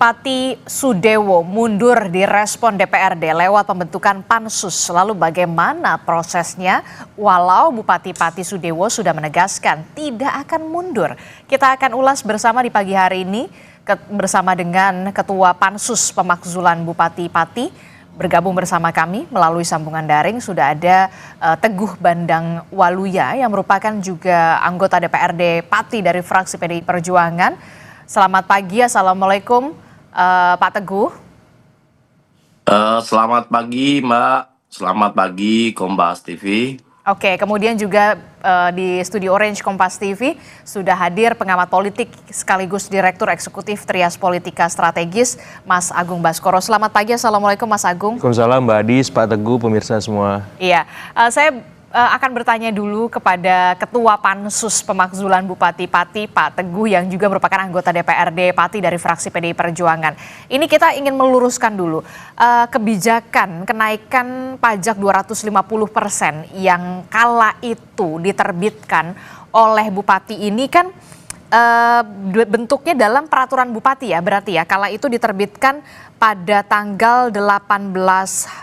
Bupati Sudewo mundur di respon DPRD lewat pembentukan pansus. Lalu bagaimana prosesnya? Walau Bupati Pati Sudewo sudah menegaskan tidak akan mundur. Kita akan ulas bersama di pagi hari ini bersama dengan Ketua Pansus Pemakzulan Bupati Pati. Bergabung bersama kami melalui sambungan daring sudah ada Teguh Bandang Waluya yang merupakan juga anggota DPRD Pati dari fraksi PDI Perjuangan. Selamat pagi, Assalamualaikum Pak Teguh. Selamat pagi Mbak, selamat pagi Kompas TV. Oke, kemudian juga di Studio Orange Kompas TV sudah hadir pengamat politik sekaligus Direktur Eksekutif Trias Politika Strategis, Mas Agung Baskoro. Selamat pagi, Assalamualaikum Mas Agung. Waalaikumsalam Mbak Adis, Pak Teguh, pemirsa semua. Iya, saya akan bertanya dulu kepada Ketua Pansus Pemakzulan Bupati Pati, Pak Teguh, yang juga merupakan anggota DPRD Pati dari fraksi PDI Perjuangan. Ini kita ingin meluruskan dulu kebijakan kenaikan pajak 250% yang kala itu diterbitkan oleh Bupati ini kan bentuknya dalam peraturan Bupati ya, berarti ya kala itu diterbitkan pada tanggal 18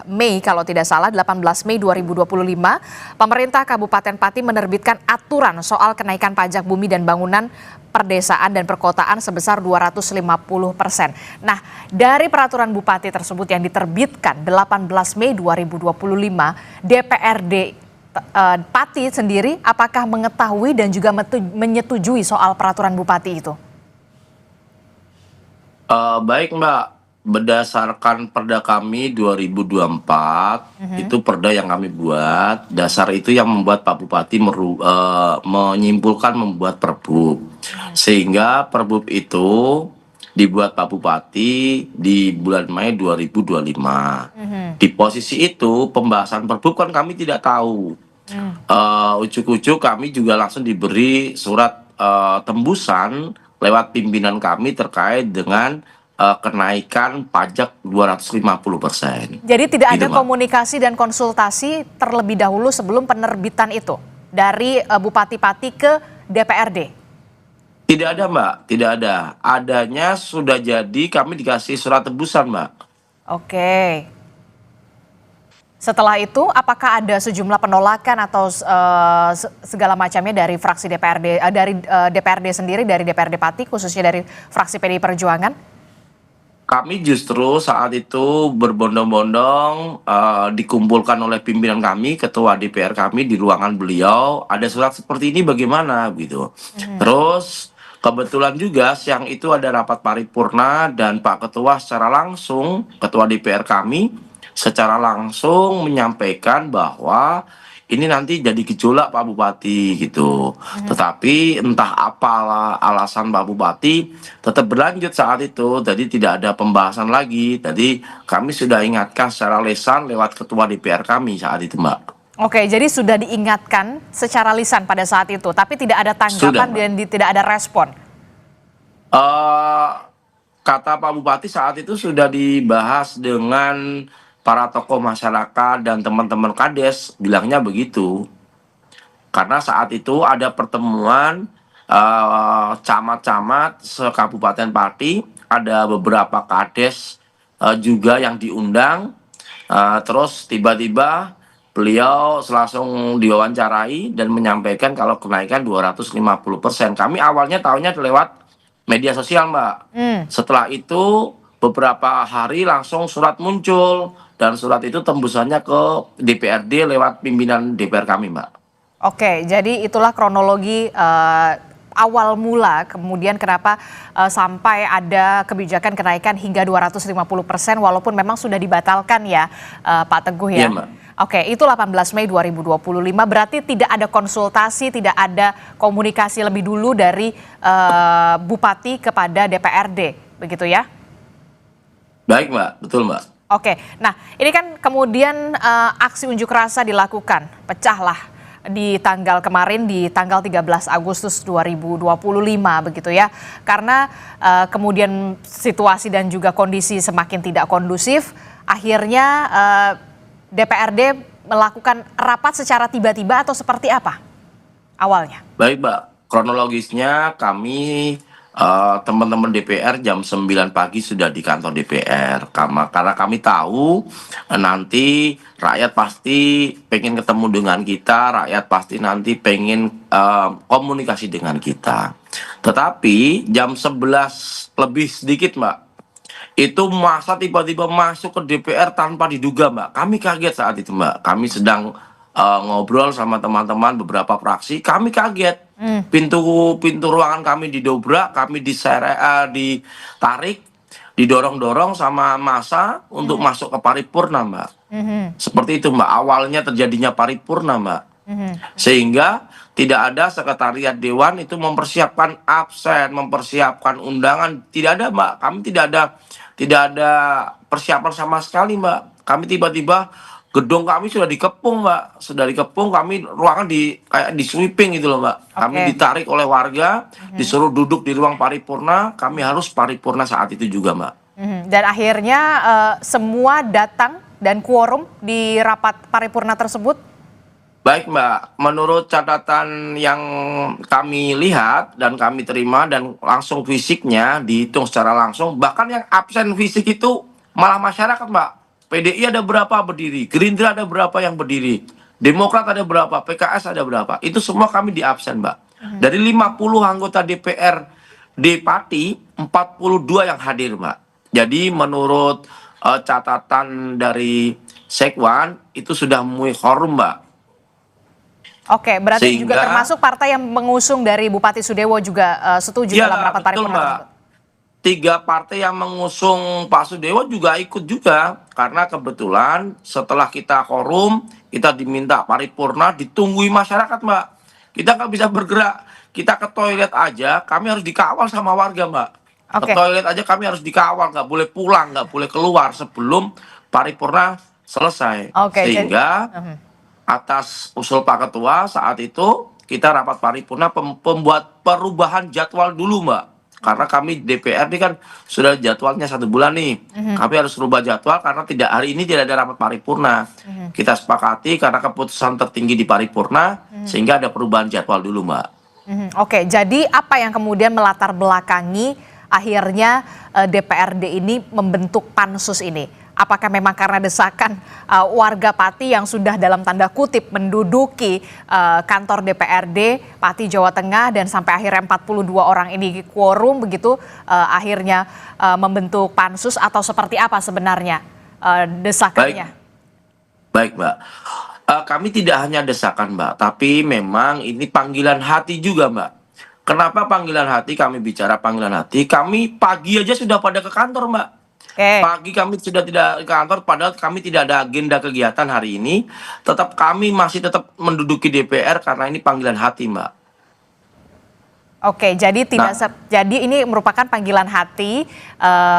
Mei kalau tidak salah, 18 Mei 2025 pemerintah Kabupaten Pati menerbitkan aturan soal kenaikan pajak bumi dan bangunan perdesaan dan perkotaan sebesar 250%. Nah, dari peraturan Bupati tersebut yang diterbitkan 18 Mei 2025, DPRD Pati sendiri apakah mengetahui dan juga menyetujui soal peraturan Bupati itu? Baik Mbak, berdasarkan Perda kami 2024, itu Perda yang kami buat, dasar itu yang membuat Pak Bupati menyimpulkan membuat Perbub. Sehingga Perbub itu dibuat Pak Bupati di bulan Mei 2025. Di posisi itu pembahasan Perbub kan kami tidak tahu. Ujuk-ujuk kami juga langsung diberi surat tembusan lewat pimpinan kami terkait dengan kenaikan pajak 250%. Jadi tidak Gitu, ada Mbak. komunikasi dan konsultasi terlebih dahulu sebelum penerbitan itu dari Bupati Pati ke DPRD? Tidak ada Mbak, tidak ada. Adanya sudah jadi kami dikasih surat tebusan Mbak. Oke. Setelah itu apakah ada sejumlah penolakan atau segala macamnya dari fraksi DPRD, dari DPRD sendiri, dari DPRD Pati khususnya dari fraksi PDI Perjuangan? Kami justru saat itu berbondong-bondong dikumpulkan oleh pimpinan kami, ketua DPR kami di ruangan beliau, ada surat seperti ini bagaimana gitu. Terus kebetulan juga siang itu ada rapat paripurna dan Pak Ketua secara langsung, Ketua DPR kami secara langsung menyampaikan bahwa ini nanti jadi gejolak Pak Bupati gitu. Tetapi entah apalah alasan Pak Bupati tetap berlanjut saat itu. Jadi tidak ada pembahasan lagi. Jadi kami sudah ingatkan secara lisan lewat Ketua DPR kami saat itu Mbak. Oke, jadi sudah diingatkan secara lisan pada saat itu, tapi tidak ada tanggapan dan tidak ada respon. Kata Pak Bupati saat itu sudah dibahas dengan para tokoh masyarakat dan teman-teman Kades, bilangnya begitu. Karena saat itu ada pertemuan camat-camat se-Kabupaten Pati, ada beberapa Kades juga yang diundang. Terus tiba-tiba beliau langsung diwawancarai dan menyampaikan kalau kenaikan 250%. Kami awalnya tahunya lewat media sosial Mbak. Setelah itu beberapa hari langsung surat muncul dan surat itu tembusannya ke DPRD lewat pimpinan DPR kami Mbak. Oke, jadi itulah kronologi awal mula kemudian kenapa sampai ada kebijakan kenaikan hingga 250% walaupun memang sudah dibatalkan ya Pak Teguh ya. Iya, Mbak. Oke, itu 18 Mei 2025 berarti tidak ada konsultasi, tidak ada komunikasi lebih dulu dari Bupati kepada DPRD, begitu ya? Baik Mbak, betul Mbak. Oke, nah ini kan kemudian aksi unjuk rasa dilakukan, pecahlah di tanggal kemarin di tanggal 13 Agustus 2025 begitu ya. Karena kemudian situasi dan juga kondisi semakin tidak kondusif, akhirnya DPRD melakukan rapat secara tiba-tiba atau seperti apa awalnya? Baik Mbak, kronologisnya kami teman-teman DPR jam 9 pagi sudah di kantor DPR. Karena kami tahu nanti rakyat pasti pengen ketemu dengan kita, rakyat pasti nanti pengen komunikasi dengan kita. Tetapi jam 11 lebih sedikit, Mbak, itu masa tiba-tiba masuk ke DPR tanpa diduga, Mbak. Kami kaget saat itu, Mbak. Kami sedang ngobrol sama teman-teman beberapa fraksi. Kami kaget. Pintu ruangan kami didobrak, kami ditarik, didorong-dorong sama massa untuk masuk ke paripurna, Mbak. Seperti itu, Mbak. Awalnya terjadinya paripurna, Mbak. Sehingga tidak ada sekretariat dewan itu mempersiapkan absen, mempersiapkan undangan. Tidak ada, Mbak. Kami tidak ada persiapan sama sekali, Mbak. Kami tiba-tiba gedung kami sudah dikepung, Mbak. Sudah dikepung, kami ruangan kayak di sweeping gitu loh, Mbak. Kami ditarik oleh warga, disuruh duduk di ruang paripurna. Kami harus paripurna saat itu juga, Mbak. Dan akhirnya semua datang dan quorum di rapat paripurna tersebut? Baik, Mbak, menurut catatan yang kami lihat dan kami terima dan langsung fisiknya dihitung secara langsung, bahkan yang absen fisik itu malah masyarakat, Mbak. PDI ada berapa berdiri, Gerindra ada berapa yang berdiri, Demokrat ada berapa, PKS ada berapa, itu semua kami di absen, Mbak. Dari 50 anggota DPR di Pati, 42 yang hadir, Mbak. Jadi menurut catatan dari Sekwan, itu sudah mulai quorum, Mbak. Oke, berarti juga Sehingga termasuk partai yang mengusung dari Bupati Sudewo juga setuju ya, dalam rapat betul, paripurna Mbak. tersebut? 3 partai yang mengusung Pak Sudewo juga ikut juga. Karena kebetulan setelah kita quorum, kita diminta paripurna, ditunggui masyarakat, Mbak. Kita nggak bisa bergerak. Kita ke toilet aja, kami harus dikawal sama warga, Mbak. Ke Oke. toilet aja kami harus dikawal, nggak boleh pulang, nggak boleh keluar sebelum paripurna selesai. Oke, Sehingga atas usul Pak Ketua saat itu kita rapat paripurna pembuat perubahan jadwal dulu, Mbak. Karena kami DPR ini kan sudah jadwalnya 1 bulan nih. Kami harus rubah jadwal karena hari ini tidak ada rapat paripurna. Kita sepakati karena keputusan tertinggi di paripurna sehingga ada perubahan jadwal dulu, Mbak. Oke, jadi apa yang kemudian melatar belakangi akhirnya DPRD ini membentuk pansus ini? Apakah memang karena desakan warga Pati yang sudah dalam tanda kutip menduduki kantor DPRD Pati Jawa Tengah dan sampai akhirnya 42 orang ini quorum begitu akhirnya membentuk pansus, atau seperti apa sebenarnya desakannya? Baik, Mbak. Kami tidak hanya desakan, Mbak, tapi memang ini panggilan hati juga, Mbak. Kenapa panggilan hati? Kami bicara panggilan hati. Kami pagi aja sudah pada ke kantor, Mbak. Pagi kami sudah tidak ke kantor, padahal kami tidak ada agenda kegiatan hari ini. Kami masih tetap menduduki DPR karena ini panggilan hati, Mbak. Oke, jadi jadi ini merupakan panggilan hati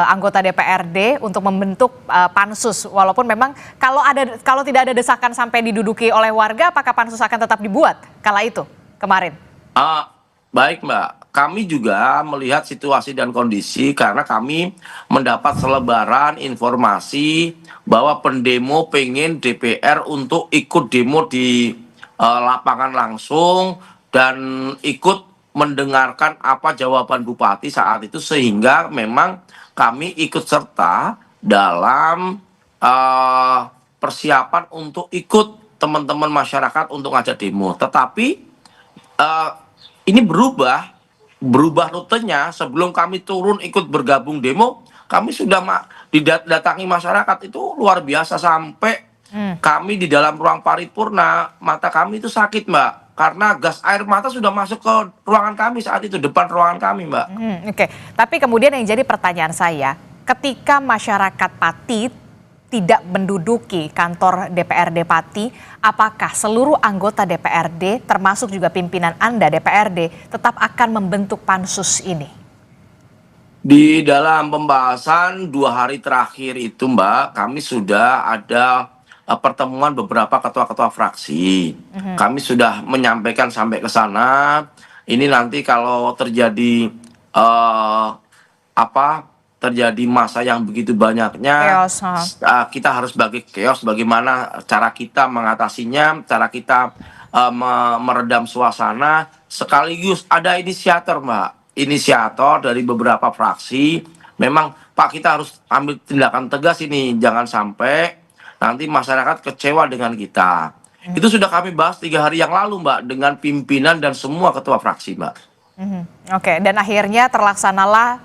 anggota DPRD untuk membentuk pansus. Walaupun memang kalau tidak ada desakan sampai diduduki oleh warga, apakah pansus akan tetap dibuat kala itu kemarin? Baik, Mbak. Kami juga melihat situasi dan kondisi karena kami mendapat selebaran informasi bahwa pendemo pengen DPR untuk ikut demo di lapangan langsung dan ikut mendengarkan apa jawaban Bupati saat itu, sehingga memang kami ikut serta dalam persiapan untuk ikut teman-teman masyarakat untuk ngajak demo. Tetapi ini berubah rutenya. Sebelum kami turun ikut bergabung demo, kami sudah didatangi masyarakat itu luar biasa, sampai kami di dalam ruang paripurna mata kami itu sakit, Mbak, karena gas air mata sudah masuk ke ruangan kami saat itu, depan ruangan kami, Mbak. Oke, tapi kemudian yang jadi pertanyaan saya, ketika masyarakat Pati tidak menduduki kantor DPRD Pati, apakah seluruh anggota DPRD, termasuk juga pimpinan Anda DPRD, tetap akan membentuk pansus ini? Di dalam pembahasan 2 hari terakhir itu, Mbak, kami sudah ada pertemuan beberapa ketua-ketua fraksi. Kami sudah menyampaikan sampai ke sana. Ini nanti kalau terjadi terjadi massa yang begitu banyaknya, kita harus bagi chaos, bagaimana cara kita mengatasinya, cara kita meredam suasana, sekaligus ada inisiator, Mbak. inisiator dari beberapa fraksi, memang Pak kita harus ambil tindakan tegas ini, jangan sampai nanti masyarakat kecewa dengan kita. Itu sudah kami bahas 3 hari yang lalu Mbak, dengan pimpinan dan semua ketua fraksi Mbak. Oke, dan akhirnya terlaksanalah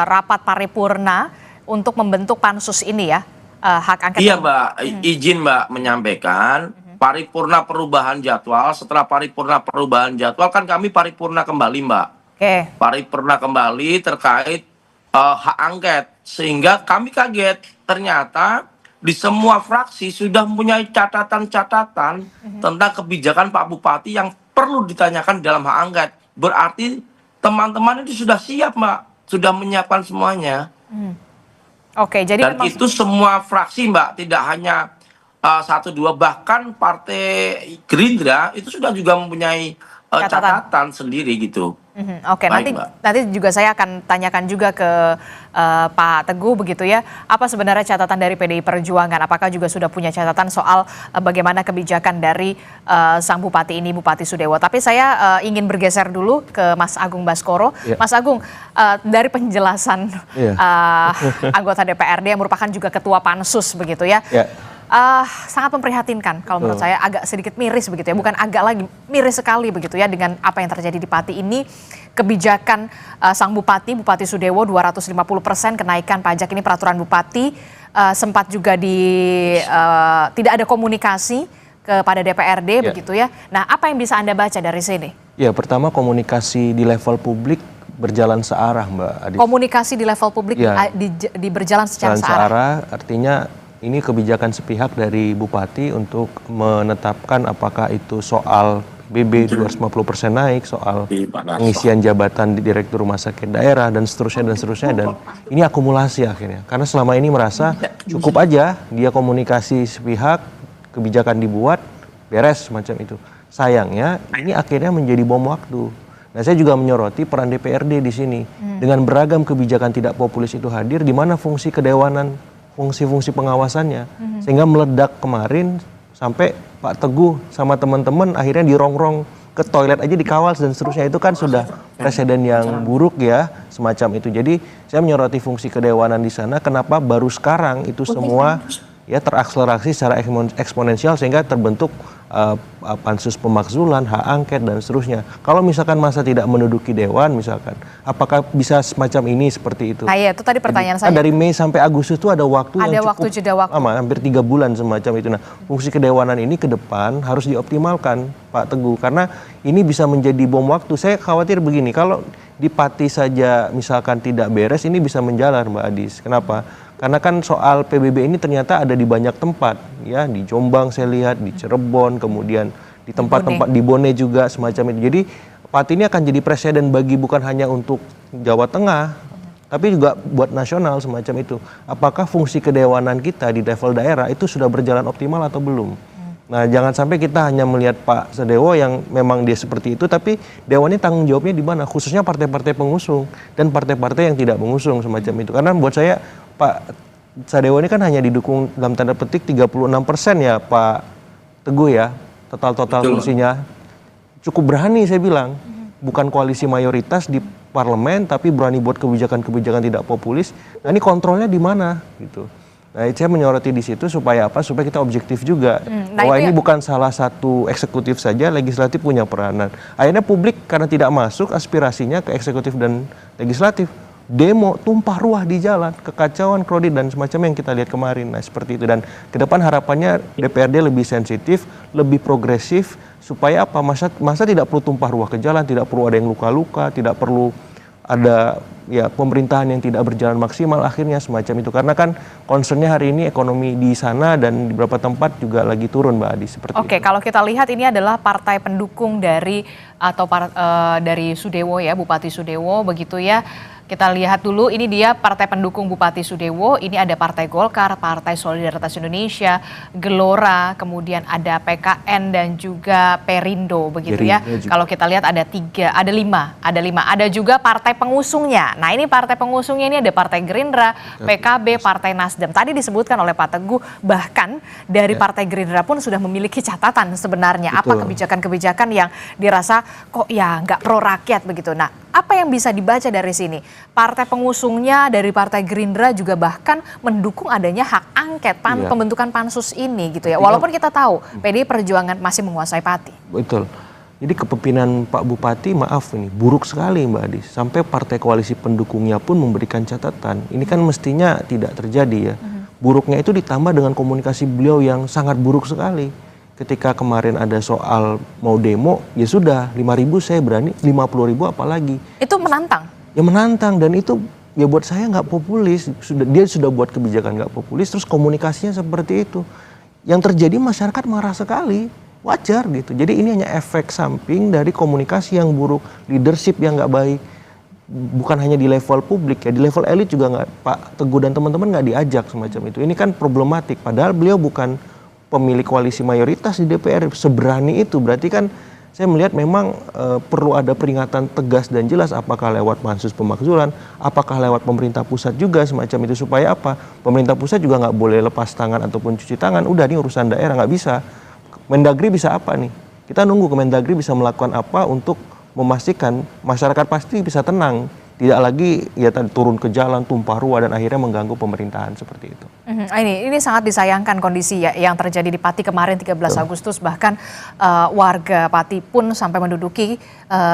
rapat paripurna untuk membentuk pansus ini ya, hak angket. Iya Mbak, izin Mbak menyampaikan paripurna perubahan jadwal. Setelah paripurna perubahan jadwal kan kami paripurna kembali Mbak. Oke. Paripurna kembali terkait hak angket, sehingga kami kaget ternyata di semua fraksi sudah mempunyai catatan-catatan tentang kebijakan Pak Bupati yang perlu ditanyakan dalam hak angket. Berarti teman-teman itu sudah siap Mbak, sudah menyiapkan semuanya. Oke, jadi Dan itu semua fraksi Mbak, tidak hanya 1, 2, bahkan Partai Gerindra itu sudah juga mempunyai catatan sendiri gitu. Oke, Baik, nanti juga saya akan tanyakan juga ke Pak Teguh begitu ya. Apa sebenarnya catatan dari PDI Perjuangan? Apakah juga sudah punya catatan soal bagaimana kebijakan dari sang bupati ini, Bupati Sudewo? Tapi saya ingin bergeser dulu ke Mas Agung Baskoro. Ya. Mas Agung, dari penjelasan Ya. anggota DPRD yang merupakan juga ketua pansus begitu ya. Ya. Sangat memprihatinkan kalau menurut saya, agak sedikit miris begitu ya, bukan agak lagi, miris sekali begitu ya dengan apa yang terjadi di Pati ini. Kebijakan sang Bupati Sudewo 250% kenaikan pajak, ini peraturan Bupati, sempat juga tidak ada komunikasi kepada DPRD begitu ya. Nah, apa yang bisa Anda baca dari sini? Ya, pertama komunikasi di level publik berjalan searah Mbak Adis. Komunikasi di level publik Ya. di berjalan secara searah. Artinya ini kebijakan sepihak dari Bupati untuk menetapkan apakah itu soal BB 250% naik, soal pengisian jabatan di Direktur Rumah Sakit Daerah dan seterusnya, dan ini akumulasi akhirnya. Karena selama ini merasa cukup aja dia komunikasi sepihak, kebijakan dibuat, beres macam itu. Sayangnya ini akhirnya menjadi bom waktu. Nah, saya juga menyoroti peran DPRD di sini. Dengan beragam kebijakan tidak populis itu hadir, di mana fungsi kedewanan, fungsi-fungsi pengawasannya, sehingga meledak kemarin sampai Pak Teguh sama teman-teman akhirnya dirongrong ke toilet aja dikawal dan seterusnya. Itu kan sudah presiden yang buruk ya, semacam itu. Jadi saya menyoroti fungsi kedewanan di sana. Kenapa baru sekarang itu semua ya terakselerasi secara eksponensial sehingga terbentuk pansus pemakzulan, hak angket dan seterusnya. Kalau misalkan masa tidak menduduki dewan misalkan, apakah bisa semacam ini seperti itu? Nah, ya, itu tadi pertanyaan saya. Dari Mei sampai Agustus itu ada waktu yang cukup jeda waktu lama, hampir 3 bulan semacam itu. Nah, fungsi kedewanan ini ke depan harus dioptimalkan Pak Teguh, karena ini bisa menjadi bom waktu. Saya khawatir begini, kalau di Pati saja misalkan tidak beres, ini bisa menjalar Mbak Adis. Kenapa? Karena kan soal PBB ini ternyata ada di banyak tempat, ya, di Jombang saya lihat, di Cirebon, kemudian di tempat-tempat di Bone juga semacam itu. Jadi Pati ini akan jadi presiden bagi bukan hanya untuk Jawa Tengah, tapi juga buat nasional semacam itu. Apakah fungsi kedewanan kita di level daerah itu sudah berjalan optimal atau belum? Nah, jangan sampai kita hanya melihat Pak Sudewo yang memang dia seperti itu, tapi dewannya tanggung jawabnya di mana? Khususnya partai-partai pengusung dan partai-partai yang tidak mengusung semacam itu. Karena buat saya Pak Sudewo ini kan hanya didukung dalam tanda petik 36% ya Pak Teguh ya, total kursinya. Cukup berani saya bilang, bukan koalisi mayoritas di parlemen tapi berani buat kebijakan-kebijakan tidak populis. Nah, ini kontrolnya di mana gitu. Nah, saya menyoroti di situ supaya apa? Supaya kita objektif juga. Bahwa ini bukan salah satu eksekutif saja, legislatif punya peranan. Akhirnya publik karena tidak masuk aspirasinya ke eksekutif dan legislatif, demo tumpah ruah di jalan, kekacauan, kredit dan semacam yang kita lihat kemarin. Nah, seperti itu. Dan ke depan harapannya DPRD lebih sensitif, lebih progresif supaya apa? Masa tidak perlu tumpah ruah ke jalan, tidak perlu ada yang luka-luka, tidak perlu ada ya pemerintahan yang tidak berjalan maksimal akhirnya semacam itu. Karena kan concernnya hari ini ekonomi di sana dan di beberapa tempat juga lagi turun Mbak Adi seperti itu. Oke, kalau kita lihat ini adalah partai pendukung dari dari Sudewo ya, Bupati Sudewo begitu ya. Kita lihat dulu, ini dia partai pendukung Bupati Sudewo. Ini ada Partai Golkar, Partai Solidaritas Indonesia, Gelora, kemudian ada PKN dan juga Perindo begitu ya. Kalau kita lihat ada 5. Ada juga partai pengusungnya. Nah, ini partai pengusungnya ini ada Partai Gerindra, PKB, Partai Nasdem. Tadi disebutkan oleh Pak Teguh, bahkan dari Partai Gerindra pun sudah memiliki catatan sebenarnya. Apa kebijakan-kebijakan yang dirasa kok ya nggak pro rakyat begitu. Nah, Apa yang bisa dibaca dari sini? Partai pengusungnya dari Partai Gerindra juga bahkan mendukung adanya hak angket Iya. pembentukan pansus ini gitu ya. Walaupun kita tahu PDI Perjuangan masih menguasai Pati. Betul. Jadi kepemimpinan Pak Bupati, maaf ini, buruk sekali Mbak Adi. Sampai partai koalisi pendukungnya pun memberikan catatan. Ini kan mestinya tidak terjadi ya. Buruknya itu ditambah dengan komunikasi beliau yang sangat buruk sekali. Ketika kemarin ada soal mau demo, ya sudah 5.000 saya berani, 50.000 apalagi. Itu menantang. Ya menantang, dan itu ya buat saya nggak populis. Dia sudah buat kebijakan nggak populis, terus komunikasinya seperti itu. Yang terjadi masyarakat marah sekali, wajar gitu. Jadi ini hanya efek samping dari komunikasi yang buruk, leadership yang nggak baik. Bukan hanya di level publik ya, di level elit juga nggak, Pak Teguh dan teman-teman nggak diajak semacam itu. Ini kan problematik, padahal beliau bukan pemilik koalisi mayoritas di DPR, seberani itu. Berarti kan saya melihat memang perlu ada peringatan tegas dan jelas, apakah lewat pansus pemakzulan, apakah lewat pemerintah pusat juga semacam itu, supaya apa? Pemerintah pusat juga nggak boleh lepas tangan ataupun cuci tangan, udah ini urusan daerah, nggak bisa. Mendagri bisa apa nih? Kita nunggu Kemendagri bisa melakukan apa untuk memastikan masyarakat pasti bisa tenang, tidak lagi ya tadi turun ke jalan, tumpah ruah, dan akhirnya mengganggu pemerintahan seperti itu. Ini sangat disayangkan kondisi ya, yang terjadi di Pati kemarin 13 Agustus, bahkan warga Pati pun sampai menduduki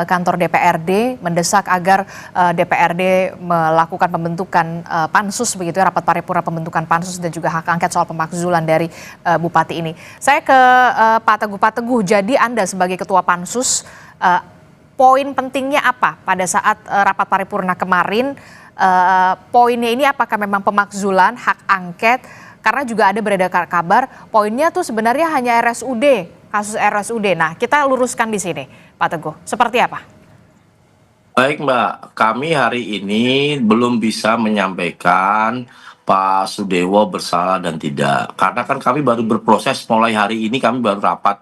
kantor DPRD mendesak agar DPRD melakukan pembentukan pansus begitu ya, rapat paripurna pembentukan pansus dan juga hak angket soal pemakzulan dari Bupati ini. Saya ke Pak Teguh. Pak Teguh, jadi Anda sebagai ketua pansus, poin pentingnya apa pada saat rapat paripurna kemarin? Poinnya ini apakah memang pemakzulan, hak angket? Karena juga ada beredar kabar poinnya tuh sebenarnya hanya RSUD, kasus RSUD. Nah, kita luruskan di sini, Pak Teguh. Seperti apa? Baik Mbak, kami hari ini belum bisa menyampaikan Pak Sudewo bersalah dan tidak. Karena kan kami baru berproses, mulai hari ini kami baru rapat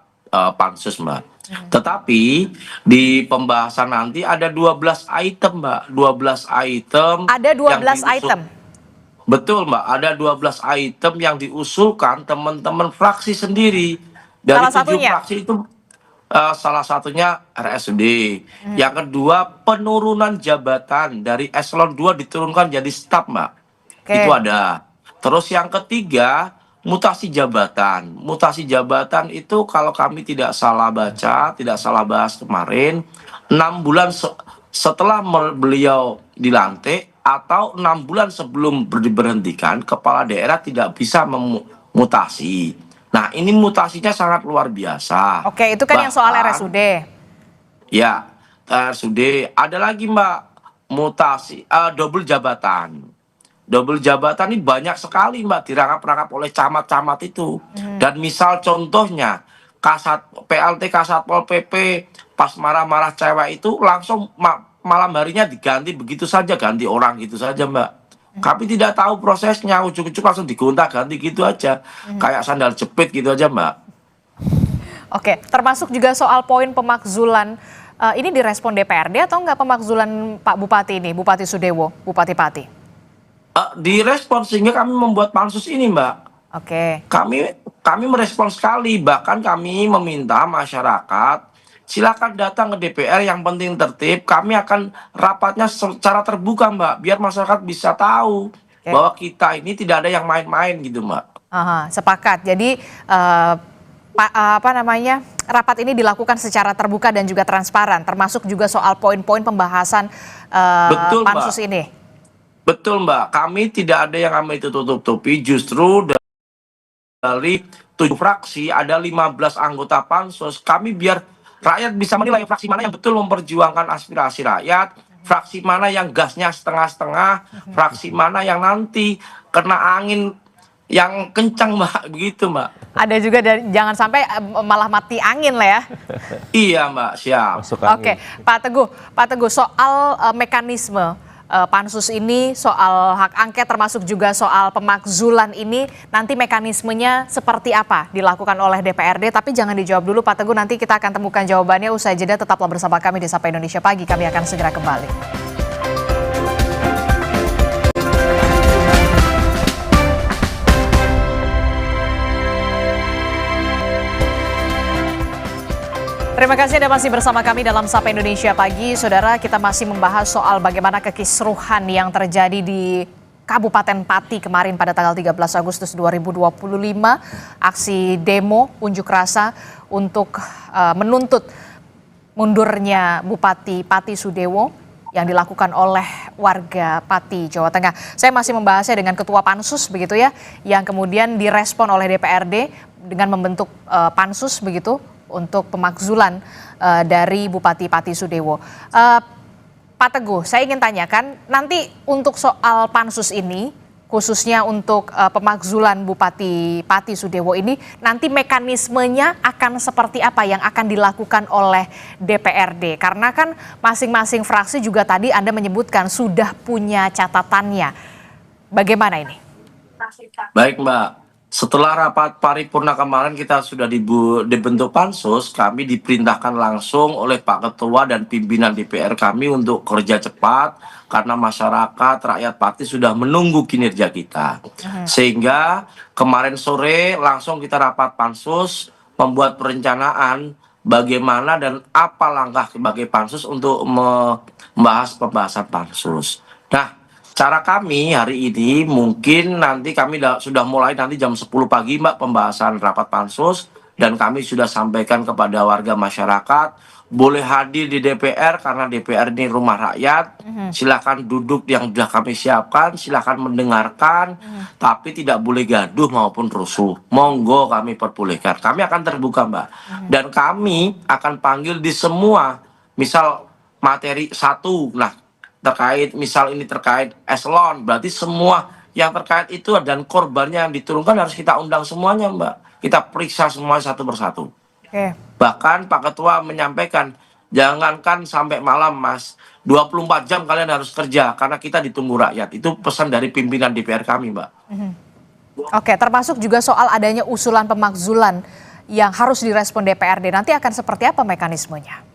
pansus Mbak. Tetapi di pembahasan nanti ada 12 item Mbak, 12 item. Ada 12 item. Betul Mbak, ada 12 item yang diusulkan teman-teman fraksi sendiri. Dari Salah 7 satunya? fraksi itu salah satunya RSUD. Yang kedua, penurunan jabatan dari eselon 2 diturunkan jadi staf Mbak. Oke. Itu ada. Terus yang ketiga, mutasi jabatan. Mutasi jabatan itu kalau kami tidak salah baca, tidak salah bahas kemarin, 6 bulan setelah beliau dilantik atau 6 bulan sebelum diberhentikan, kepala daerah tidak bisa memutasi. Nah, ini mutasinya sangat luar biasa. Oke, itu kan yang soal RSUD. Ya, RSUD. Ada lagi Mbak, mutasi, double jabatan. Double jabatan ini banyak sekali Mbak, dirangkap-rangkap oleh camat-camat itu. Dan misal contohnya, PLT Kasatpol PP pas marah-marah cewek itu langsung malam harinya diganti begitu saja, ganti orang gitu saja Mbak. Kami tidak tahu prosesnya, ujuk-ujuk langsung digonta-ganti gitu aja. Kayak sandal jepit gitu aja Mbak. Oke, termasuk juga soal poin pemakzulan. Ini direspon DPRD atau enggak pemakzulan Pak Bupati ini, Bupati Sudewo, Bupati Pati? Direspon sehingga kami membuat pansus ini Mbak. Oke. Kami merespon sekali, bahkan kami meminta masyarakat silakan datang ke DPR, yang penting tertib. Kami akan rapatnya secara terbuka Mbak, biar masyarakat bisa tahu bahwa kita ini tidak ada yang main-main gitu Mbak. Sepakat. Jadi rapat ini dilakukan secara terbuka dan juga transparan, termasuk juga soal poin-poin pembahasan Betul, pansus Mbak. ini. Betul Mbak, kami tidak ada yang kami tutup-tutupi, justru dari 7 fraksi ada 15 anggota pansus. Kami biar rakyat bisa menilai fraksi mana yang betul memperjuangkan aspirasi rakyat, fraksi mana yang gasnya setengah-setengah, fraksi mana yang nanti kena angin yang kencang Mbak, begitu Mbak. Ada juga, jangan sampai malah mati angin lah ya. Iya Mbak, siap. Oke, Pak Teguh, soal mekanisme pansus ini, soal hak angket termasuk juga soal pemakzulan ini, nanti mekanismenya seperti apa dilakukan oleh DPRD? Tapi jangan dijawab dulu Pak Teguh, nanti kita akan temukan jawabannya usai jeda. Tetaplah bersama kami di Sapa Indonesia Pagi, kami akan segera kembali. Terima kasih Anda masih bersama kami dalam Sapa Indonesia Pagi. Saudara, kita masih membahas soal bagaimana kekisruhan yang terjadi di Kabupaten Pati kemarin pada tanggal 13 Agustus 2025. Aksi demo unjuk rasa untuk menuntut mundurnya Bupati Pati Sudewo yang dilakukan oleh warga Pati, Jawa Tengah. Saya masih membahasnya dengan Ketua Pansus begitu ya, yang kemudian direspon oleh DPRD dengan membentuk Pansus begitu untuk pemakzulan dari Bupati Pati Sudewo. Pak Teguh, saya ingin tanyakan nanti untuk soal Pansus ini, khususnya untuk pemakzulan Bupati Pati Sudewo ini, nanti mekanismenya akan seperti apa yang akan dilakukan oleh DPRD? Karena kan masing-masing fraksi juga tadi Anda menyebutkan sudah punya catatannya. Bagaimana ini? Baik Mbak, setelah rapat paripurna kemarin kita sudah dibentuk pansus, kami diperintahkan langsung oleh Pak Ketua dan pimpinan DPR kami untuk kerja cepat karena masyarakat rakyat Pati sudah menunggu kinerja kita. Sehingga kemarin sore langsung kita rapat pansus membuat perencanaan bagaimana dan apa langkah sebagai pansus untuk membahas pembahasan pansus. Nah, cara kami hari ini mungkin nanti kami sudah mulai nanti jam 10 pagi Mbak pembahasan rapat pansus dan kami sudah sampaikan kepada warga masyarakat boleh hadir di DPR karena DPR ini rumah rakyat. Silakan duduk yang sudah kami siapkan, silakan mendengarkan, tapi tidak boleh gaduh maupun rusuh. Monggo kami perbolehkan. Kami akan terbuka Mbak. Dan kami akan panggil di semua misal materi satu. Nah, terkait misal ini terkait eselon, berarti semua yang terkait itu dan korbannya yang diturunkan harus kita undang semuanya Mbak, kita periksa semua satu persatu. Bahkan Pak Ketua menyampaikan jangankan sampai malam Mas, 24 jam kalian harus kerja karena kita ditunggu rakyat. Itu pesan dari pimpinan DPR kami Mbak. Oke, termasuk juga soal adanya usulan pemakzulan yang harus direspon DPRD, nanti akan seperti apa mekanismenya?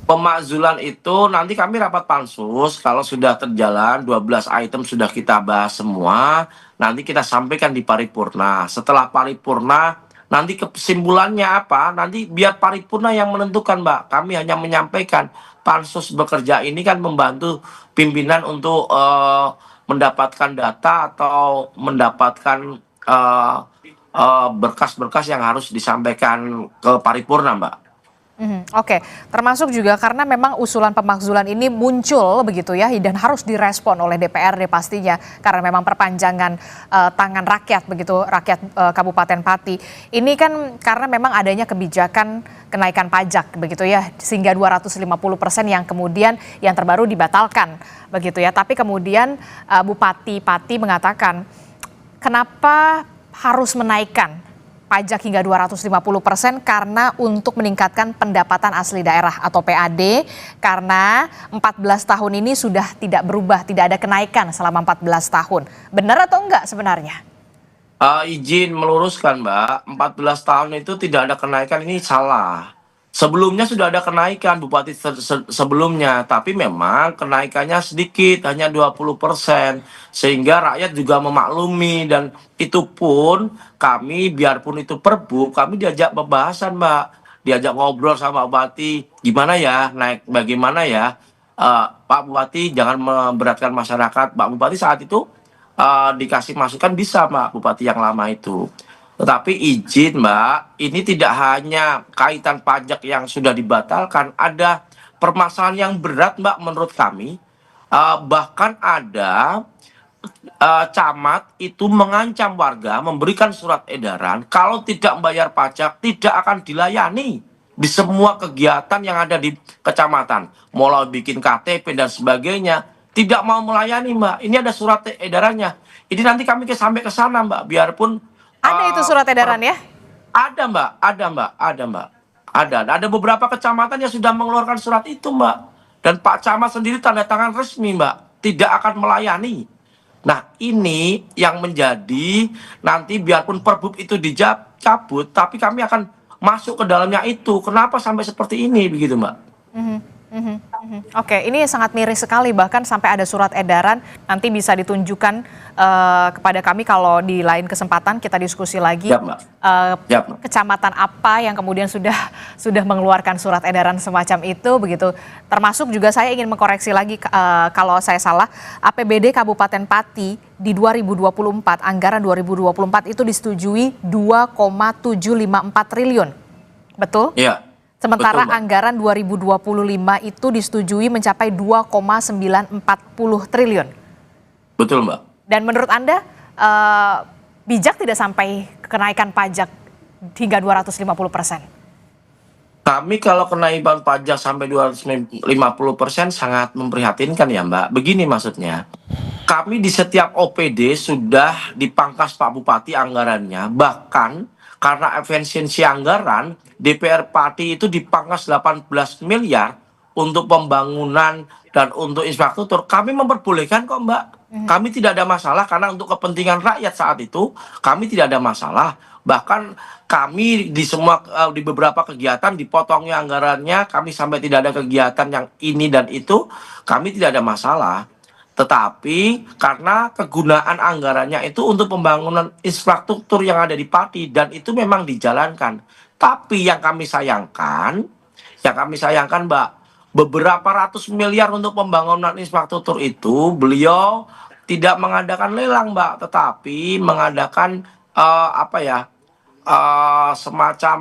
Pemakzulan itu nanti kami rapat pansus, kalau sudah terjalan 12 item sudah kita bahas semua, nanti kita sampaikan di paripurna. Setelah paripurna, nanti kesimpulannya apa, nanti biar paripurna yang menentukan Mbak. Kami hanya menyampaikan pansus bekerja ini kan membantu pimpinan untuk mendapatkan data atau mendapatkan berkas-berkas yang harus disampaikan ke paripurna Mbak. Oke, termasuk juga karena memang usulan pemakzulan ini muncul begitu ya dan harus direspon oleh DPRD pastinya karena memang perpanjangan tangan rakyat begitu, rakyat Kabupaten Pati. Ini kan karena memang adanya kebijakan kenaikan pajak begitu ya sehingga 250% yang kemudian yang terbaru dibatalkan begitu ya. Tapi kemudian Bupati Pati mengatakan kenapa harus menaikkan pajak hingga 250% karena untuk meningkatkan pendapatan asli daerah atau PAD karena 14 tahun ini sudah tidak berubah, tidak ada kenaikan selama 14 tahun. Benar atau enggak sebenarnya? Izin meluruskan Mbak, 14 tahun itu tidak ada kenaikan, ini salah. Sebelumnya sudah ada kenaikan Bupati sebelumnya, tapi memang kenaikannya sedikit, hanya 20%. Sehingga rakyat juga memaklumi dan itu pun kami biarpun itu Perbu, kami diajak pembahasan Mbak. Diajak ngobrol sama Bupati, gimana ya, naik bagaimana ya. Pak Bupati jangan memberatkan masyarakat. Pak Bupati saat itu dikasih masukan bisa Mbak Bupati yang lama itu. Tetapi izin Mbak, ini tidak hanya kaitan pajak yang sudah dibatalkan, ada permasalahan yang berat Mbak menurut kami. Bahkan ada camat itu mengancam warga memberikan surat edaran kalau tidak membayar pajak tidak akan dilayani di semua kegiatan yang ada di kecamatan. Mulai bikin KTP dan sebagainya, tidak mau melayani Mbak. Ini ada surat edarannya. Ini nanti kami sampai ke sana Mbak, biarpun ada itu surat edaran ya? Ada Mbak, ada Mbak, ada Mbak. Ada beberapa kecamatan yang sudah mengeluarkan surat itu Mbak. Dan Pak Camat sendiri tanda tangan resmi Mbak, tidak akan melayani. Nah ini yang menjadi nanti biarpun Perbup itu dicabut, tapi kami akan masuk ke dalamnya itu. Kenapa sampai seperti ini begitu Mbak? Oke, ini sangat miris sekali, bahkan sampai ada surat edaran, nanti bisa ditunjukkan kepada kami kalau di lain kesempatan kita diskusi lagi. Siap, Mbak. Siap, Mbak. Kecamatan apa yang kemudian sudah mengeluarkan surat edaran semacam itu begitu. Termasuk juga saya ingin mengkoreksi lagi kalau saya salah, APBD Kabupaten Pati di 2024, anggaran 2024 itu disetujui 2,754 triliun. Betul? Iya. Sementara Betul, Mbak. anggaran 2025 itu disetujui mencapai 2,940 triliun. Betul, Mbak. Dan menurut Anda bijak tidak sampai kenaikan pajak hingga 250%? Kami kalau kenaikan pajak sampai 250% sangat memprihatinkan ya, Mbak. Begini maksudnya, kami di setiap OPD sudah dipangkas Pak Bupati anggarannya, bahkan karena efisiensi anggaran, DPR Pati itu dipangkas 18 miliar untuk pembangunan dan untuk infrastruktur. Kami memperbolehkan kok, Mbak. Kami tidak ada masalah karena untuk kepentingan rakyat saat itu, kami tidak ada masalah. Bahkan kami di beberapa kegiatan dipotongnya anggarannya, kami sampai tidak ada kegiatan yang ini dan itu, kami tidak ada masalah. Tetapi karena kegunaan anggarannya itu untuk pembangunan infrastruktur yang ada di Pati dan itu memang dijalankan. Tapi yang kami sayangkan Mbak, beberapa ratus miliar untuk pembangunan infrastruktur itu beliau tidak mengadakan lelang, Mbak, tetapi mengadakan semacam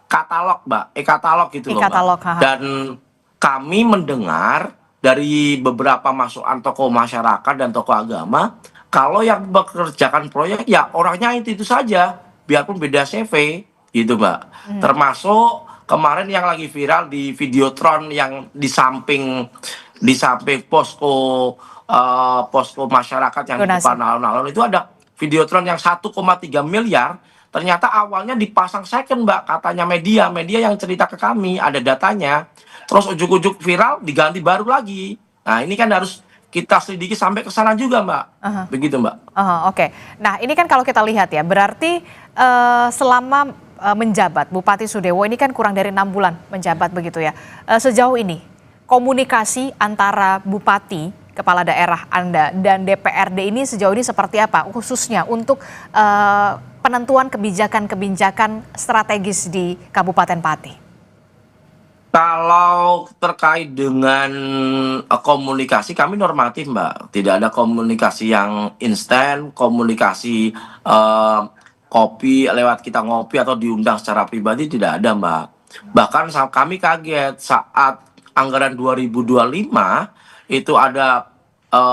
katalog, Mbak, e-katalog gitu loh, E-katalog, Mbak. Dan kami mendengar dari beberapa masukan tokoh masyarakat dan tokoh agama, kalau yang bekerjakan proyek ya orangnya itu saja, biarpun beda CV, gitu, Mbak. Termasuk kemarin yang lagi viral di Videotron yang di samping posko masyarakat yang di depan alun-alun itu ada Videotron yang 1,3 miliar. Ternyata awalnya dipasang second, Mbak, katanya media yang cerita ke kami, ada datanya. Terus ujuk-ujuk viral diganti baru lagi. Nah, ini kan harus kita selidiki sampai ke sana juga, Mbak. Begitu, Mbak. Oke. Nah, ini kan kalau kita lihat ya, berarti selama menjabat Bupati Sudewo ini kan kurang dari 6 bulan menjabat begitu ya. Sejauh ini komunikasi antara Bupati, kepala daerah Anda dan DPRD ini sejauh ini seperti apa? Khususnya untuk penentuan kebijakan-kebijakan strategis di Kabupaten Pati. Kalau terkait dengan komunikasi, kami normatif, Mbak. Tidak ada komunikasi yang instan, komunikasi kopi lewat kita ngopi atau diundang secara pribadi tidak ada, Mbak. Bahkan kami kaget saat anggaran 2025 itu ada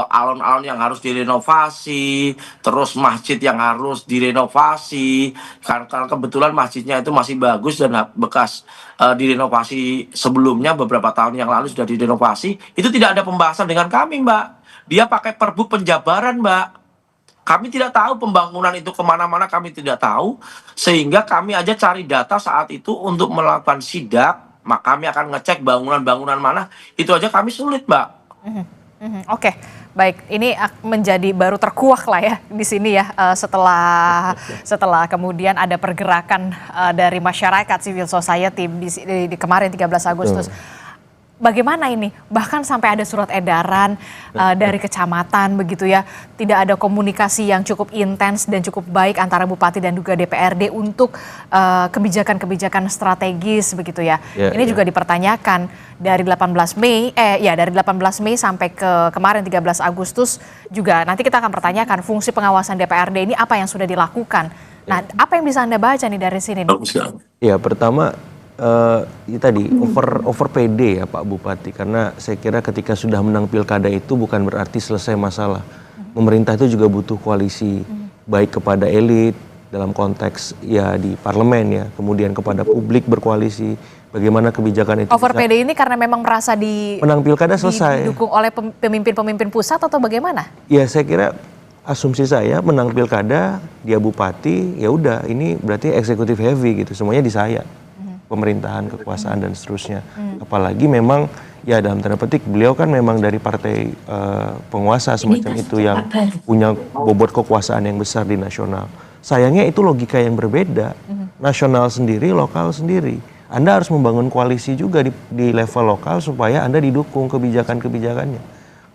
alun-alun yang harus direnovasi, terus masjid yang harus direnovasi, karena kebetulan masjidnya itu masih bagus dan bekas direnovasi sebelumnya beberapa tahun yang lalu sudah direnovasi, itu tidak ada pembahasan dengan kami, Mbak. Dia pakai perbu penjabaran, Mbak. Kami tidak tahu pembangunan itu kemana-mana, kami tidak tahu, sehingga kami aja cari data saat itu untuk melakukan sidak, maka kami akan ngecek bangunan-bangunan mana, itu aja kami sulit, Mbak. Oke, baik. Ini menjadi baru terkuak lah ya di sini ya setelah kemudian ada pergerakan dari masyarakat civil society di kemarin 13 Agustus. Bagaimana ini? Bahkan sampai ada surat edaran dari kecamatan begitu ya. Tidak ada komunikasi yang cukup intens dan cukup baik antara Bupati dan juga DPRD untuk kebijakan-kebijakan strategis begitu ya. Ini juga dipertanyakan dari 18 Mei sampai ke kemarin 13 Agustus juga. Nanti kita akan pertanyakan fungsi pengawasan DPRD ini apa yang sudah dilakukan. Nah, apa yang bisa Anda baca nih dari sini? Ya, pertama tadi over PD ya Pak Bupati, karena saya kira ketika sudah menang pilkada itu bukan berarti selesai masalah. Pemerintah itu juga butuh koalisi, baik kepada elit dalam konteks ya di parlemen ya, kemudian kepada publik berkoalisi, bagaimana kebijakan itu. Over PD ini karena memang merasa menang pilkada selesai. Didukung oleh pemimpin-pemimpin pusat atau bagaimana? Ya, saya kira asumsi saya menang pilkada, dia bupati, ya udah ini berarti eksekutif heavy gitu, semuanya di saya. Pemerintahan, kekuasaan dan seterusnya. Apalagi memang ya dalam tanda petik beliau kan memang dari partai penguasa semacam itu yang punya bobot kekuasaan yang besar di nasional. Sayangnya itu logika yang berbeda. Nasional sendiri, lokal sendiri. Anda harus membangun koalisi juga di level lokal supaya Anda didukung kebijakan-kebijakannya.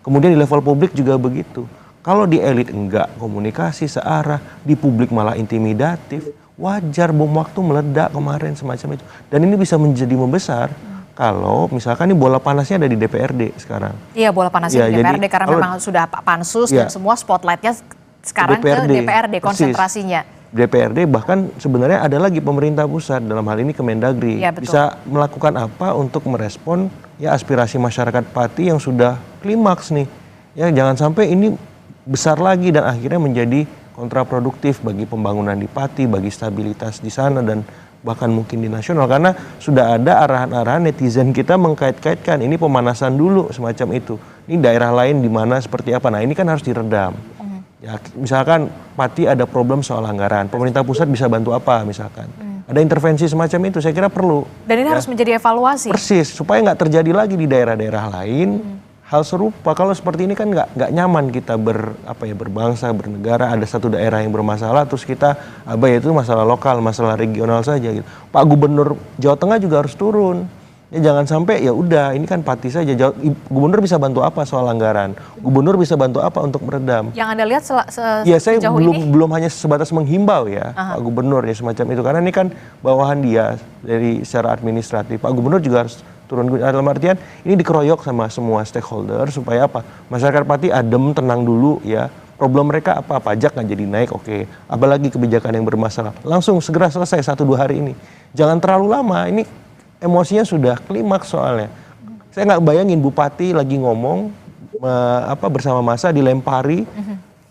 Kemudian di level publik juga begitu. Kalau di elit enggak komunikasi searah, di publik malah intimidatif, wajar bom waktu meledak kemarin semacam itu. Dan ini bisa menjadi membesar kalau misalkan ini bola panasnya ada di DPRD sekarang. Iya, bola panasnya Ya, di DPRD jadi karena kalau- memang sudah pansus Ya. dan semua spotlightnya sekarang ke DPRD persis. konsentrasinya. DPRD bahkan sebenarnya ada lagi pemerintah pusat, dalam hal ini Kemendagri, Ya, betul. bisa melakukan apa untuk merespon ya aspirasi masyarakat Pati yang sudah klimaks nih. Ya jangan sampai ini besar lagi dan akhirnya menjadi kontraproduktif bagi pembangunan di Pati, bagi stabilitas di sana dan bahkan mungkin di nasional, karena sudah ada arahan-arahan netizen kita mengkait-kaitkan ini pemanasan dulu semacam itu. Ini daerah lain di mana seperti apa. Nah, ini kan harus diredam. Ya, misalkan Pati ada problem soal anggaran, pemerintah pusat bisa bantu apa misalkan. Ada intervensi semacam itu, saya kira perlu. Dan ini harus menjadi evaluasi. Persis, supaya nggak terjadi lagi di daerah-daerah lain hal serupa. Kalau seperti ini kan nggak nyaman kita berbangsa, bernegara. Ada satu daerah yang bermasalah, terus kita itu masalah lokal, masalah regional saja. Gitu. Pak Gubernur Jawa Tengah juga harus turun. Ya jangan sampai ya udah ini kan Pati saja. Gubernur bisa bantu apa soal anggaran? Gubernur bisa bantu apa untuk meredam? Yang Anda lihat Ya saya sejauh ini? belum hanya sebatas menghimbau ya Pak Gubernur ya semacam itu, karena ini kan bawahan dia dari secara administratif. Pak Gubernur juga harus turun dalam artian ini dikeroyok sama semua stakeholder supaya apa? Masyarakat Pati adem, tenang dulu ya. Problem mereka apa? Pajak nggak jadi naik, oke. Apalagi kebijakan yang bermasalah. Langsung segera selesai 1-2 hari ini. Jangan terlalu lama. Ini emosinya sudah klimaks soalnya. Saya nggak bayangin Bupati lagi ngomong bersama massa dilempari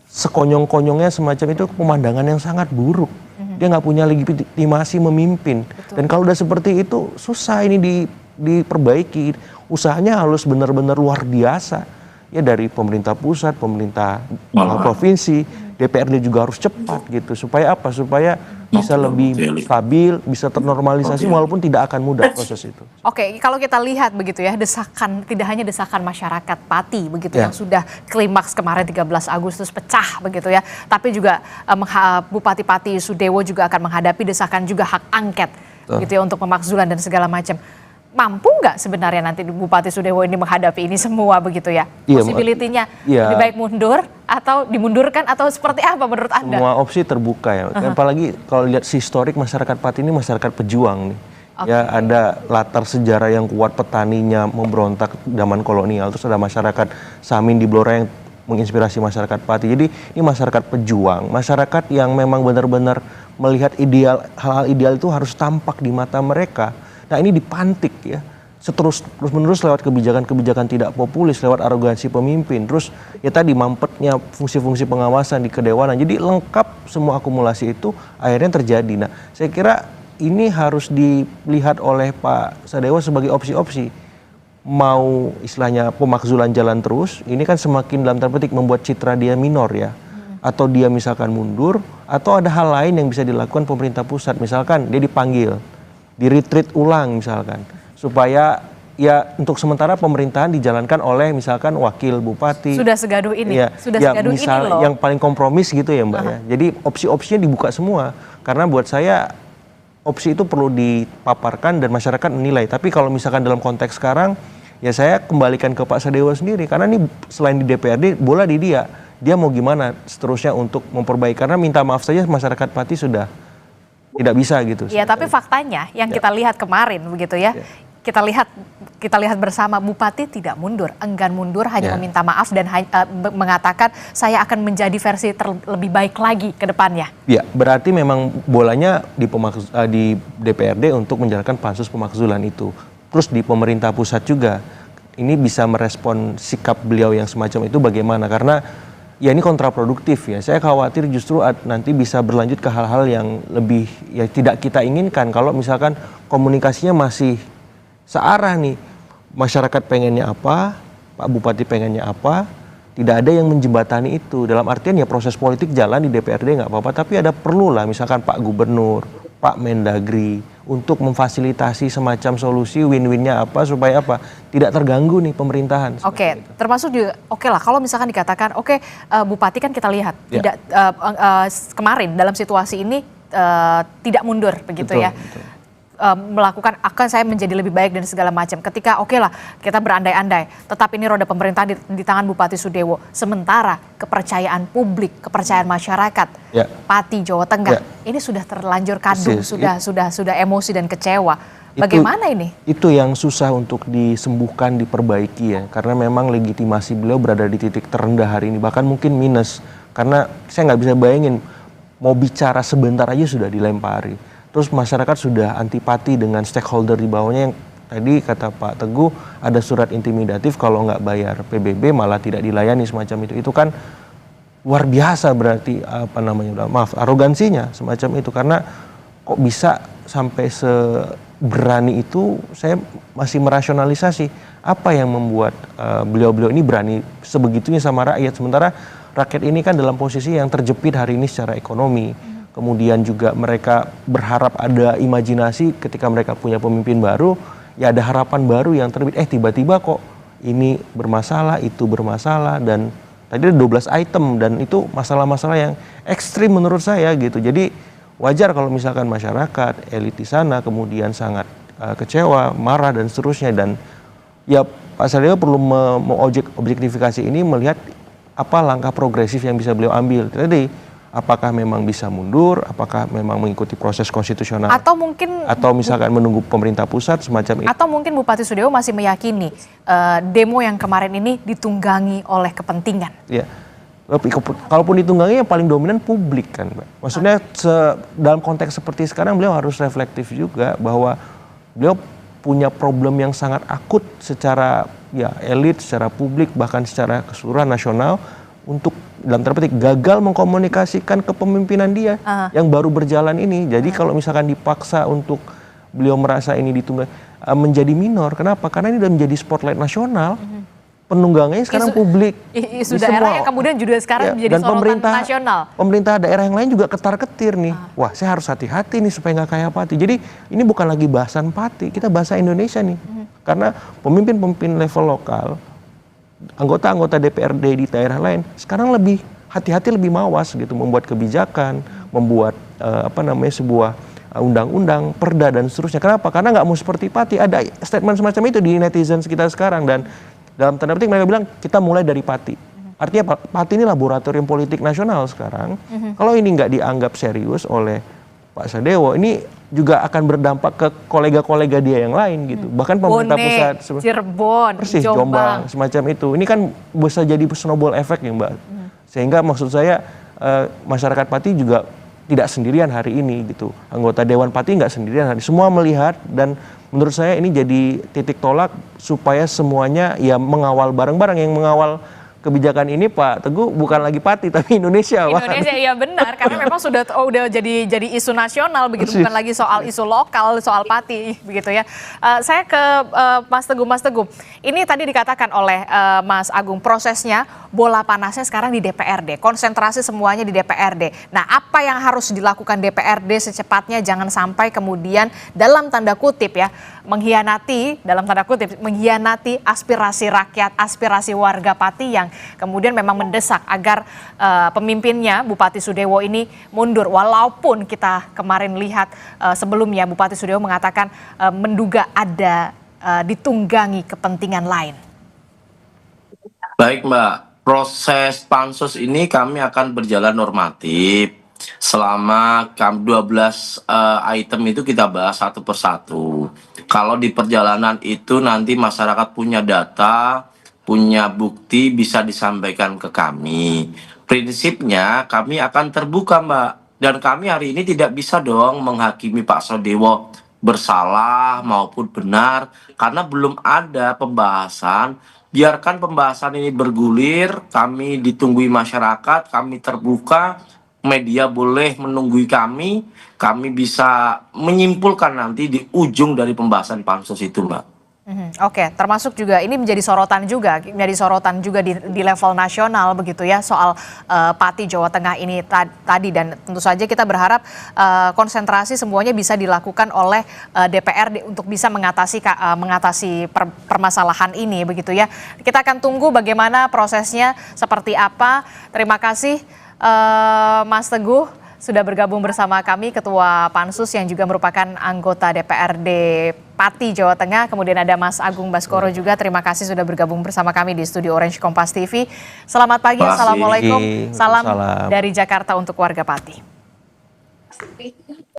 sekonyong-konyongnya semacam itu, pemandangan yang sangat buruk. Dia nggak punya legitimasi memimpin. Dan kalau udah seperti itu susah ini diperbaiki. Usahanya harus benar-benar luar biasa. Ya dari pemerintah pusat, pemerintah provinsi, DPRD juga harus cepat gitu. Supaya apa? Supaya bisa lebih stabil, bisa ternormalisasi walaupun tidak akan mudah proses itu. Oke, kalau kita lihat begitu ya, desakan, tidak hanya desakan masyarakat Pati begitu yang sudah klimaks kemarin 13 Agustus pecah begitu ya, tapi juga Bupati Pati Sudewo juga akan menghadapi desakan juga hak angket gitu ya untuk pemakzulan dan segala macam. Mampu nggak sebenarnya nanti Bupati Sudewo ini menghadapi ini semua begitu ya? Iya, Possibility-nya iya. lebih baik mundur atau dimundurkan atau seperti apa menurut Anda? Semua opsi terbuka ya. Apalagi kalau lihat historik masyarakat Pati ini masyarakat pejuang nih. Ya ada latar sejarah yang kuat, petaninya memberontak zaman kolonial, terus ada masyarakat Samin di Blora yang menginspirasi masyarakat Pati. Jadi ini masyarakat pejuang, masyarakat yang memang benar-benar melihat ideal, hal-hal ideal itu harus tampak di mata mereka. Nah ini dipantik ya, terus-menerus lewat kebijakan-kebijakan tidak populis, lewat arogansi pemimpin, terus ya tadi mampetnya fungsi-fungsi pengawasan di kedewanan. Jadi lengkap semua akumulasi itu akhirnya terjadi. Nah saya kira ini harus dilihat oleh Pak Sadewo sebagai opsi-opsi. Mau istilahnya pemakzulan jalan terus, ini kan semakin dalam tanda petik membuat citra dia minor ya. Atau dia misalkan mundur, atau ada hal lain yang bisa dilakukan pemerintah pusat. Misalkan dia dipanggil, di-retreat ulang misalkan, supaya ya untuk sementara pemerintahan dijalankan oleh misalkan wakil bupati. Sudah segaduh ini, ya, sudah ya, segaduh ini loh. Yang paling kompromis gitu ya Mbak ya. Jadi opsi-opsinya dibuka semua, karena buat saya opsi itu perlu dipaparkan dan masyarakat menilai. Tapi kalau misalkan dalam konteks sekarang, ya saya kembalikan ke Pak Sadewo sendiri, karena ini selain di DPRD, bola di dia mau gimana seterusnya untuk memperbaiki, karena minta maaf saja masyarakat Pati sudah tidak bisa gitu. Ya, tapi faktanya yang kita lihat kemarin begitu ya. Kita lihat bersama Bupati tidak mundur, enggan mundur, hanya meminta maaf dan mengatakan saya akan menjadi versi lebih baik lagi ke depannya. Ya, berarti memang bolanya di DPRD untuk menjalankan pansus pemakzulan itu. Terus di pemerintah pusat juga ini bisa merespon sikap beliau yang semacam itu bagaimana, karena ya ini kontraproduktif ya. Saya khawatir justru nanti bisa berlanjut ke hal-hal yang lebih ya tidak kita inginkan. Kalau misalkan komunikasinya masih searah nih, masyarakat pengennya apa, Pak Bupati pengennya apa, tidak ada yang menjembatani itu. Dalam artian ya proses politik jalan di DPRD nggak apa-apa, tapi ada perlu lah misalkan Pak Gubernur, Pak Mendagri untuk memfasilitasi semacam solusi win-winnya apa supaya apa tidak terganggu nih pemerintahan. Oke, termasuk juga oke lah kalau misalkan dikatakan Bupati kan kita lihat tidak kemarin dalam situasi ini tidak mundur begitu ya. Betul. melakukan akan saya menjadi lebih baik dan segala macam. Ketika oke lah kita berandai-andai, tetap ini roda pemerintah di tangan Bupati Sudewo. Sementara kepercayaan publik, kepercayaan masyarakat, Pati Jawa Tengah ini sudah terlanjur kadung, sudah emosi dan kecewa. Bagaimana ini? Itu yang susah untuk disembuhkan, diperbaiki ya. Karena memang legitimasi beliau berada di titik terendah hari ini, bahkan mungkin minus. Karena saya nggak bisa bayangin mau bicara sebentar aja sudah dilempari. Terus masyarakat sudah antipati dengan stakeholder di bawahnya yang tadi kata Pak Teguh ada surat intimidatif kalau nggak bayar PBB malah tidak dilayani semacam itu. Itu kan luar biasa berarti arogansinya semacam itu. Karena kok bisa sampai seberani itu, saya masih merasionalisasi apa yang membuat beliau-beliau ini berani sebegitunya sama rakyat. Sementara rakyat ini kan dalam posisi yang terjepit hari ini secara ekonomi. Kemudian juga mereka berharap ada imajinasi ketika mereka punya pemimpin baru, ya ada harapan baru yang terbit. Tiba-tiba kok ini bermasalah, itu bermasalah, dan tadi ada 12 item, dan itu masalah-masalah yang ekstrim menurut saya gitu. Jadi wajar kalau misalkan masyarakat, elit di sana kemudian sangat kecewa, marah, dan seterusnya. Dan ya Pak Sadewa perlu objektifikasi ini, melihat apa langkah progresif yang bisa beliau ambil. Tadi apakah memang bisa mundur, apakah memang mengikuti proses konstitusional, atau misalkan menunggu pemerintah pusat semacam itu. Atau mungkin Bupati Sudewo masih meyakini demo yang kemarin ini ditunggangi oleh kepentingan. Ya, kalaupun ditunggangi yang paling dominan publik kan, Mbak. Maksudnya dalam konteks seperti sekarang beliau harus reflektif juga bahwa beliau punya problem yang sangat akut secara ya elit, secara publik, bahkan secara keseluruhan nasional, untuk dalam tanda petik gagal mengkomunikasikan kepemimpinan dia yang baru berjalan ini. Jadi kalau misalkan dipaksa untuk beliau merasa ini ditunggang menjadi minor, kenapa? Karena ini sudah menjadi spotlight nasional. Penunggangannya sekarang publik. Isu daerah yang kemudian juga sekarang menjadi sorotan nasional. Pemerintah daerah yang lain juga ketar-ketir nih. Wah, saya harus hati-hati nih supaya nggak kayak Pati. Jadi ini bukan lagi bahasan Pati, kita bahasa Indonesia nih. Karena pemimpin-pemimpin level lokal, anggota-anggota DPRD di daerah lain sekarang lebih hati-hati, lebih mawas gitu, membuat kebijakan, membuat sebuah undang-undang, perda, dan seterusnya. Kenapa? Karena nggak mau seperti Pati. Ada statement semacam itu di netizen kita sekarang, dan dalam tanda petik mereka bilang kita mulai dari Pati. Artinya Pati ini laboratorium politik nasional sekarang. Kalau ini nggak dianggap serius oleh Pak Sadewo, ini juga akan berdampak ke kolega-kolega dia yang lain gitu. Bahkan pemerintah pusat, Cirebon, persis, Jombang, semacam itu. Ini kan bisa jadi snowball effect ya, Mbak. Sehingga maksud saya masyarakat Pati juga tidak sendirian hari ini gitu. Anggota Dewan Pati nggak sendirian hari. Semua melihat, dan menurut saya ini jadi titik tolak supaya semuanya ya mengawal bareng-bareng. Yang mengawal kebijakan ini Pak Teguh bukan lagi Pati tapi Indonesia. Iya benar, karena memang sudah jadi isu nasional begitu, bukan lagi soal isu lokal, soal Pati begitu ya. Saya ke Mas Teguh. Ini tadi dikatakan oleh Mas Agung, prosesnya bola panasnya sekarang di DPRD, konsentrasi semuanya di DPRD. Nah, apa yang harus dilakukan DPRD secepatnya, jangan sampai kemudian dalam tanda kutip ya mengkhianati aspirasi rakyat, aspirasi warga Pati yang kemudian memang mendesak agar pemimpinnya Bupati Sudewo ini mundur. Walaupun kita kemarin lihat sebelumnya Bupati Sudewo mengatakan menduga ada ditunggangi kepentingan lain. Baik Mbak, proses pansus ini kami akan berjalan normatif. Selama 12 item itu kita bahas satu persatu. Kalau di perjalanan itu nanti masyarakat punya data, punya bukti, bisa disampaikan ke kami. Prinsipnya kami akan terbuka Mbak. Dan kami hari ini tidak bisa dong menghakimi Pak Sadewo bersalah maupun benar. Karena belum ada pembahasan. Biarkan pembahasan ini bergulir, kami ditunggui masyarakat, kami terbuka. Media boleh menunggui kami bisa menyimpulkan nanti di ujung dari pembahasan pansus itu Mbak. Oke, termasuk juga ini menjadi sorotan juga di level nasional begitu ya, soal Pati Jawa Tengah ini tadi, dan tentu saja kita berharap konsentrasi semuanya bisa dilakukan oleh DPRD untuk bisa mengatasi permasalahan ini begitu ya. Kita akan tunggu bagaimana prosesnya seperti apa. Terima kasih Mas Teguh sudah bergabung bersama kami, Ketua Pansus yang juga merupakan anggota DPRD Pati, Jawa Tengah. Kemudian ada Mas Agung Baskoro juga. Terima kasih sudah bergabung bersama kami di Studio Orange Kompas TV. Selamat pagi, Terima kasih. Assalamualaikum. Salam Waalaikumsalam. dari Jakarta untuk warga Pati.